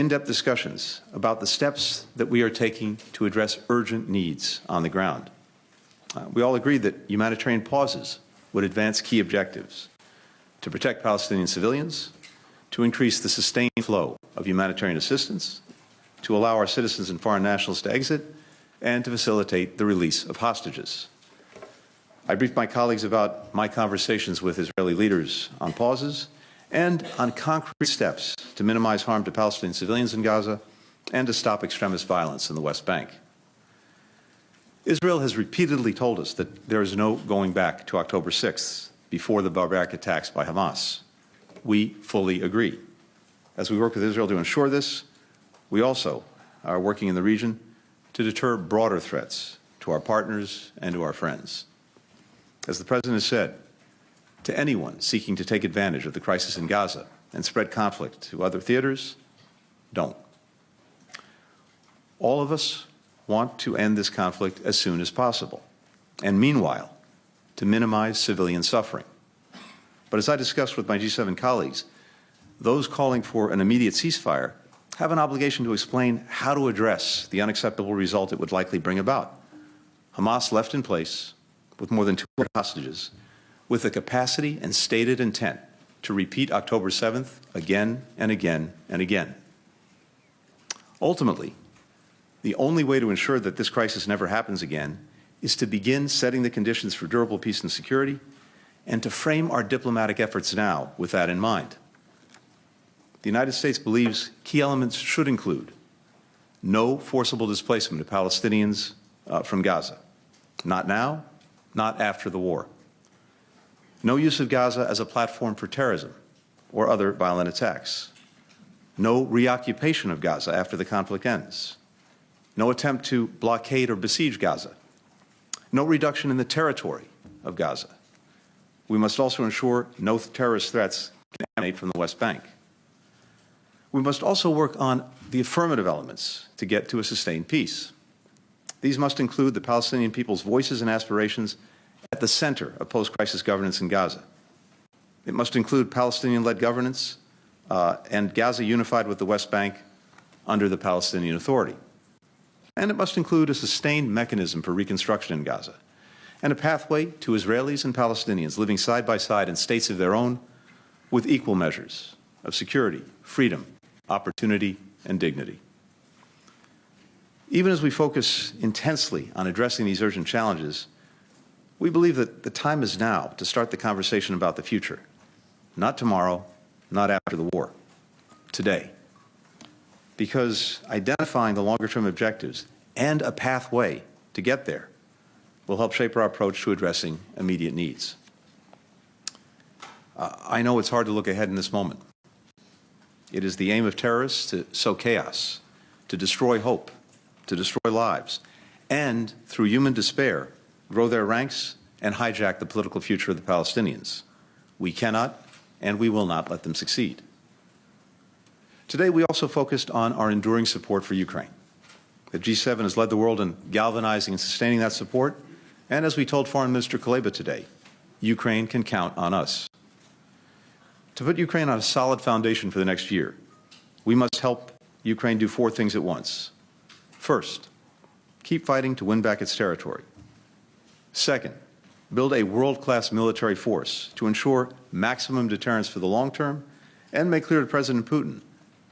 in-depth discussions about the steps that we are taking to address urgent needs on the ground. We all agreed that humanitarian pauses would advance key objectives: to protect Palestinian civilians, to increase the sustained flow of humanitarian assistance, to allow our citizens and foreign nationals to exit, and to facilitate the release of hostages. I briefed my colleagues about my conversations with Israeli leaders on pauses and on concrete steps to minimize harm to Palestinian civilians in Gaza and to stop extremist violence in the West Bank. Israel has repeatedly told us that there is no going back to October 6th, before the barbaric attacks by Hamas. We fully agree. As we work with Israel to ensure this, we also are working in the region to deter broader threats to our partners and to our friends. As the President has said, to anyone seeking to take advantage of the crisis in Gaza and spread conflict to other theaters, don't. All of us want to end this conflict as soon as possible, and meanwhile, to minimize civilian suffering. But as I discussed with my G7 colleagues, those calling for an immediate ceasefire have an obligation to explain how to address the unacceptable result it would likely bring about. Hamas left in place with more than 200 hostages, with the capacity and stated intent to repeat October 7th again and again and again. Ultimately, the only way to ensure that this crisis never happens again is to begin setting the conditions for durable peace and security, and to frame our diplomatic efforts now with that in mind. The United States believes key elements should include no forcible displacement of Palestinians from Gaza. Not now, not after the war. No use of Gaza as a platform for terrorism or other violent attacks. No reoccupation of Gaza after the conflict ends. No attempt to blockade or besiege Gaza. No reduction in the territory of Gaza. We must also ensure no terrorist threats can emanate from the West Bank. We must also work on the affirmative elements to get to a sustained peace. These must include the Palestinian people's voices and aspirations at the center of post-crisis governance in Gaza. It must include Palestinian-led governance and Gaza unified with the West Bank under the Palestinian Authority. And it must include a sustained mechanism for reconstruction in Gaza and a pathway to Israelis and Palestinians living side by side in states of their own with equal measures of security, freedom, opportunity, and dignity. Even as we focus intensely on addressing these urgent challenges, we believe that the time is now to start the conversation about the future. Not tomorrow, not after the war, today. Because identifying the longer-term objectives and a pathway to get there will help shape our approach to addressing immediate needs. I know it's hard to look ahead in this moment. It is the aim of terrorists to sow chaos, to destroy hope, to destroy lives, and through human despair, grow their ranks and hijack the political future of the Palestinians. We cannot and we will not let them succeed. Today, we also focused on our enduring support for Ukraine. The G7 has led the world in galvanizing and sustaining that support, and as we told Foreign Minister Kuleba today, Ukraine can count on us. To put Ukraine on a solid foundation for the next year, we must help Ukraine do 4 things at once. First, keep fighting to win back its territory. Second, build a world-class military force to ensure maximum deterrence for the long term and make clear to President Putin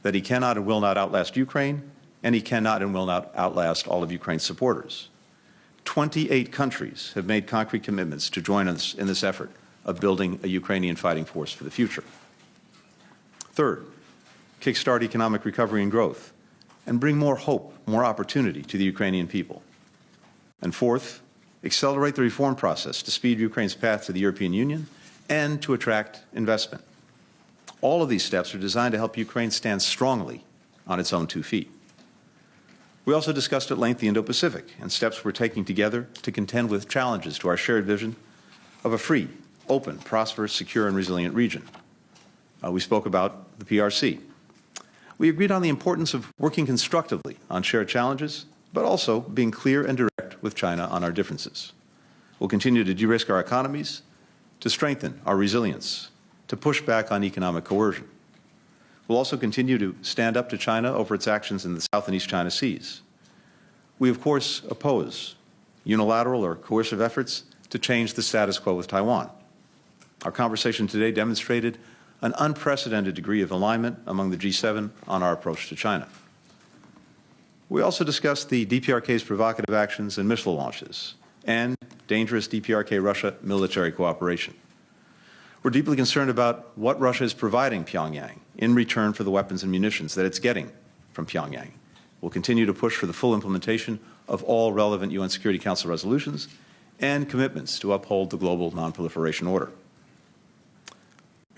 that he cannot and will not outlast Ukraine, and he cannot and will not outlast all of Ukraine's supporters. 28 countries have made concrete commitments to join us in this effort of building a Ukrainian fighting force for the future. Third, kickstart economic recovery and growth and bring more hope, more opportunity to the Ukrainian people. And fourth, accelerate the reform process to speed Ukraine's path to the European Union and to attract investment. All of these steps are designed to help Ukraine stand strongly on its own 2 feet. We also discussed at length the Indo-Pacific and steps we're taking together to contend with challenges to our shared vision of a free, open, prosperous, secure, and resilient region. We spoke about the PRC. We agreed on the importance of working constructively on shared challenges, but also being clear and direct with China on our differences. We'll continue to de-risk our economies, to strengthen our resilience, to push back on economic coercion. We'll also continue to stand up to China over its actions in the South and East China Seas. We, of course, oppose unilateral or coercive efforts to change the status quo with Taiwan. Our conversation today demonstrated an unprecedented degree of alignment among the G7 on our approach to China. We also discussed the DPRK's provocative actions and missile launches and dangerous DPRK-Russia military cooperation. We're deeply concerned about what Russia is providing Pyongyang in return for the weapons and munitions that it's getting from Pyongyang. We'll continue to push for the full implementation of all relevant UN Security Council resolutions and commitments to uphold the global nonproliferation order.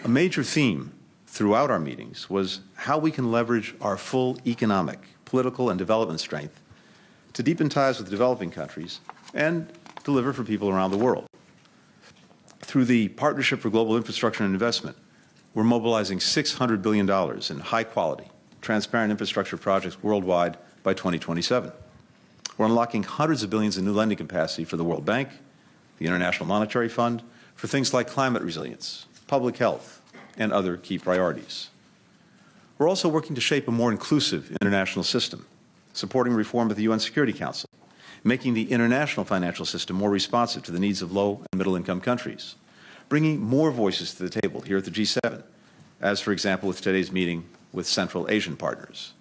A major theme throughout our meetings was how we can leverage our full economic, political, and development strength to deepen ties with developing countries and deliver for people around the world. Through the Partnership for Global Infrastructure and Investment, we're mobilizing $600 billion in high-quality, transparent infrastructure projects worldwide by 2027. We're unlocking hundreds of billions in new lending capacity for the World Bank, the International Monetary Fund, for things like climate resilience, public health, and other key priorities. We're also working to shape a more inclusive international system, supporting reform of the UN Security Council, making the international financial system more responsive to the needs of low and middle-income countries, bringing more voices to the table here at the G7, as, for example, with today's meeting with Central Asian partners.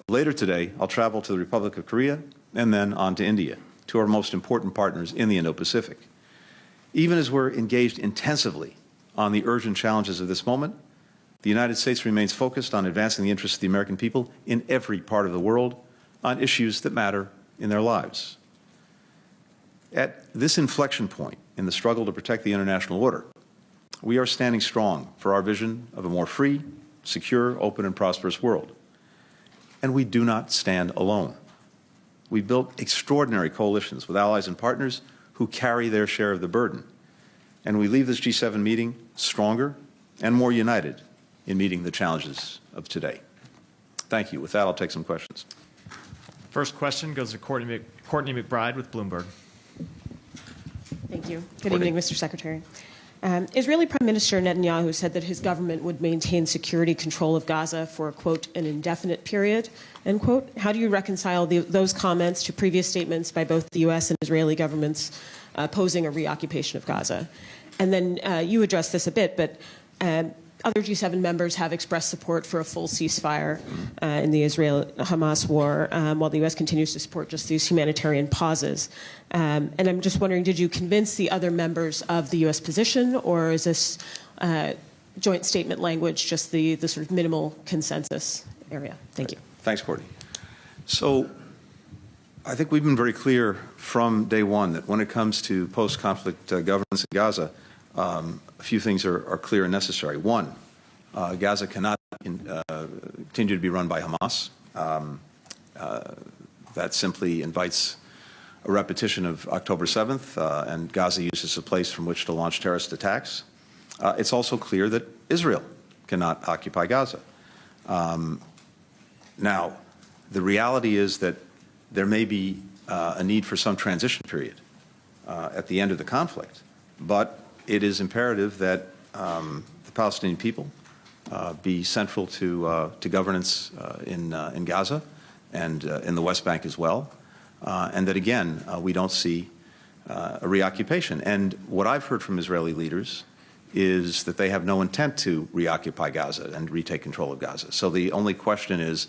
Later today, I'll travel to the Republic of Korea and then on to India, two of our most important partners in the Indo-Pacific. Even as we're engaged intensively on the urgent challenges of this moment, the United States remains focused on advancing the interests of the American people in every part of the world on issues that matter in their lives. At this inflection point in the struggle to protect the international order, we are standing strong for our vision of a more free, secure, open, and prosperous world. And we do not stand alone. We built extraordinary coalitions with allies and partners who carry their share of the burden. And we leave this G7 meeting stronger and more united in meeting the challenges of today. Thank you. With that, I'll take some questions. First question goes to Courtney McBride with Bloomberg. Thank you. Good evening, Mr. Secretary. Israeli Prime Minister Netanyahu said that his government would maintain security control of Gaza for, quote, an indefinite period, end quote. How do you reconcile those comments to previous statements by both the U.S. and Israeli governments opposing a reoccupation of Gaza? And then you addressed this a bit, but other G7 members have expressed support for a full ceasefire in the Israel-Hamas war, while the U.S. continues to support just these humanitarian pauses. And I'm just wondering, did you convince the other members of the U.S. position, or is this joint statement language just the sort of minimal consensus area? Thank you. Thanks, Courtney. So I think we've been very clear from day one that when it comes to post-conflict governance in Gaza, a few things are clear and necessary. One, Gaza cannot continue to be run by Hamas. That simply invites a repetition of October 7th and Gaza used as a place from which to launch terrorist attacks. It's also clear that Israel cannot occupy Gaza. Now, the reality is that there may be a need for some transition period at the end of the conflict, but it is imperative that the Palestinian people be central to governance in Gaza and in the West Bank as well, and that, again, we don't see a reoccupation. And what I've heard from Israeli leaders is that they have no intent to reoccupy Gaza and retake control of Gaza. So the only question is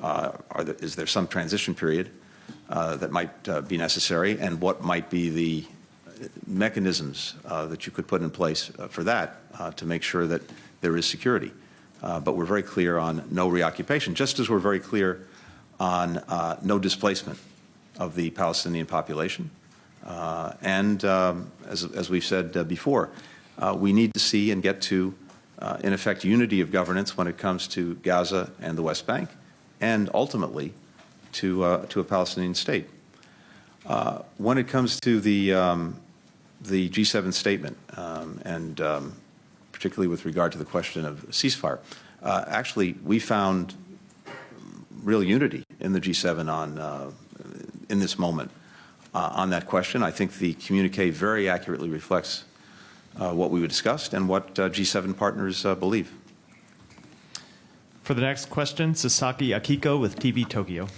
there some transition period that might be necessary, and what might be the mechanisms that you could put in place for that to make sure that there is security. But we're very clear on no reoccupation, just as we're very clear on no displacement of the Palestinian population. And as we've said before, we need to see and get to, in effect, unity of governance when it comes to Gaza and the West Bank, and ultimately to a Palestinian state. When it comes to the G7 statement, and particularly with regard to the question of ceasefire, actually we found real unity in the G7 on in this moment on that question. I think the communique very accurately reflects what we discussed and what G7 partners believe. For the next question, Sasaki Akiko with TV Tokyo.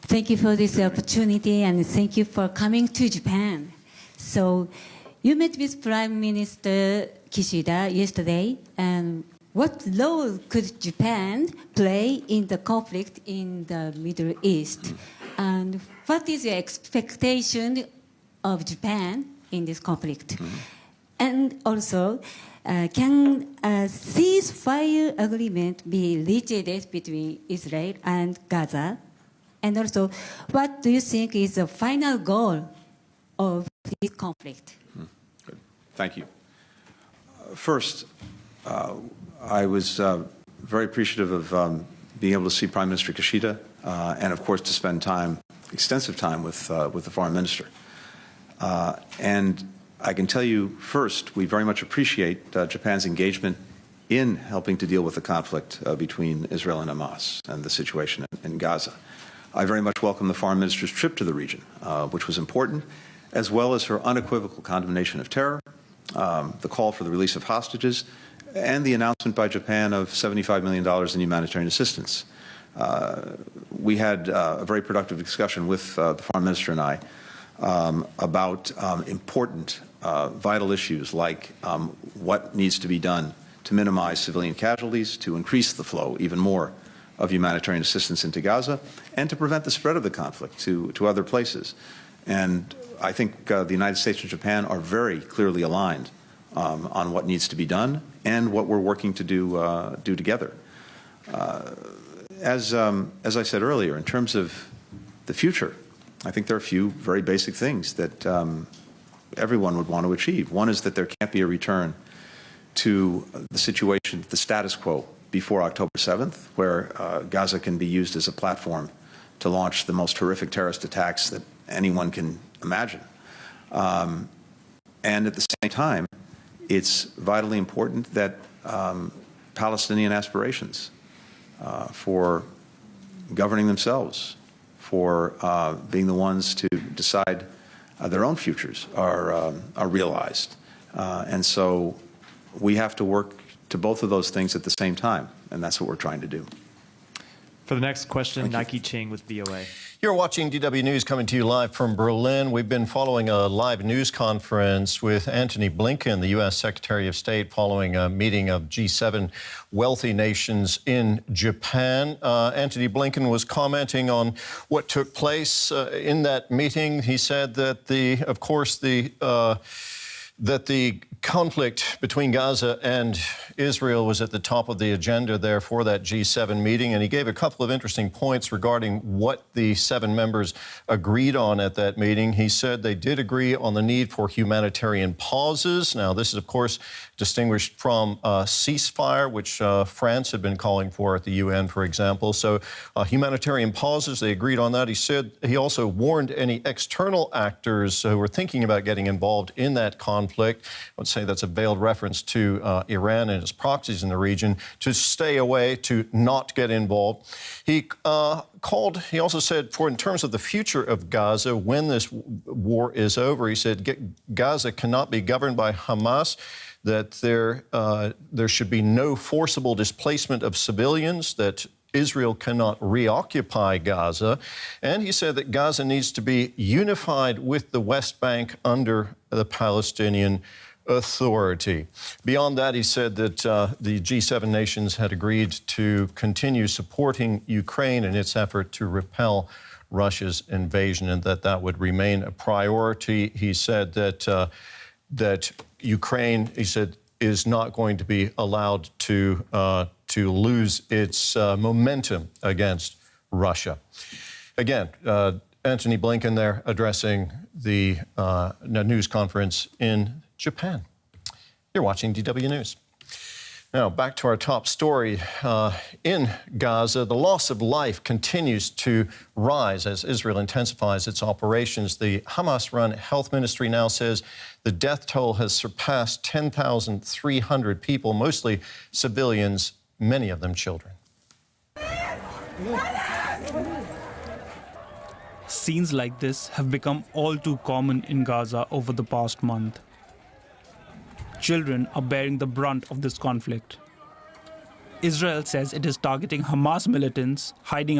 Thank you for this opportunity and thank you for coming to Japan. So you met with Prime Minister Kishida yesterday, and what role could Japan play in the conflict in the Middle East? And what is your expectation of Japan in this conflict? And also, can a ceasefire agreement be reached between Israel and Gaza? And also, what do you think is the final goal of this conflict? Good. Thank you. First, I was very appreciative of being able to see Prime Minister Kishida and, of course, to spend extensive time with the foreign minister. And I can tell you, first, we very much appreciate Japan's engagement in helping to deal with the conflict between Israel and Hamas and the situation in Gaza. I very much welcome the foreign minister's trip to the region, which was important, as well as her unequivocal condemnation of terror, the call for the release of hostages, and the announcement by Japan of $75 million in humanitarian assistance. We had a very productive discussion with the foreign minister and I about important, vital issues like what needs to be done to minimize civilian casualties, to increase the flow even more of humanitarian assistance into Gaza, and to prevent the spread of the conflict to other places. And I think the United States and Japan are very clearly aligned on what needs to be done and what we're working to do together. As I said earlier, in terms of the future, I think there are a few very basic things that everyone would want to achieve. One is that there can't be a return to the situation, the status quo, before October 7th, where Gaza can be used as a platform to launch the most horrific terrorist attacks that anyone can imagine. And at the same time, it's vitally important that Palestinian aspirations for governing themselves, for being the ones to decide their own futures are realized. And so we have to work to both of those things at the same time, and that's what we're trying to do. For the next question, Nike Ching with VOA. You're watching DW News coming to you live from Berlin. We've been following a live news conference with Antony Blinken, the U.S. Secretary of State, following a meeting of G7 wealthy nations in Japan. Antony Blinken was commenting on what took place in that meeting. He said that that the conflict between Gaza and Israel was at the top of the agenda there for that G7 meeting, and he gave a couple of interesting points regarding what the 7 members agreed on at that meeting. He said they did agree on the need for humanitarian pauses. Now, this is, of course, distinguished from a ceasefire, which France had been calling for at the UN, for example. So humanitarian pauses, they agreed on that. He said he also warned any external actors who were thinking about getting involved in that conflict, I would say that's a veiled reference to Iran and its proxies in the region, to stay away, to not get involved. He also said, in terms of the future of Gaza, when this war is over, he said Gaza cannot be governed by Hamas, that there should be no forcible displacement of civilians, that Israel cannot reoccupy Gaza. And he said that Gaza needs to be unified with the West Bank under the Palestinian Authority. Beyond that, he said that the G7 nations had agreed to continue supporting Ukraine in its effort to repel Russia's invasion, and that would remain a priority. He said that Ukraine, he said, is not going to be allowed to lose its momentum against Russia. Again, Antony Blinken there addressing the news conference in Japan. You're watching DW News. Now, back to our top story. In Gaza, the loss of life continues to rise as Israel intensifies its operations. The Hamas-run health ministry now says the death toll has surpassed 10,300 people, mostly civilians, many of them children. Scenes like this have become all too common in Gaza over the past month. children are bearing the brunt of this conflict. Israel says it is targeting Hamas militants hiding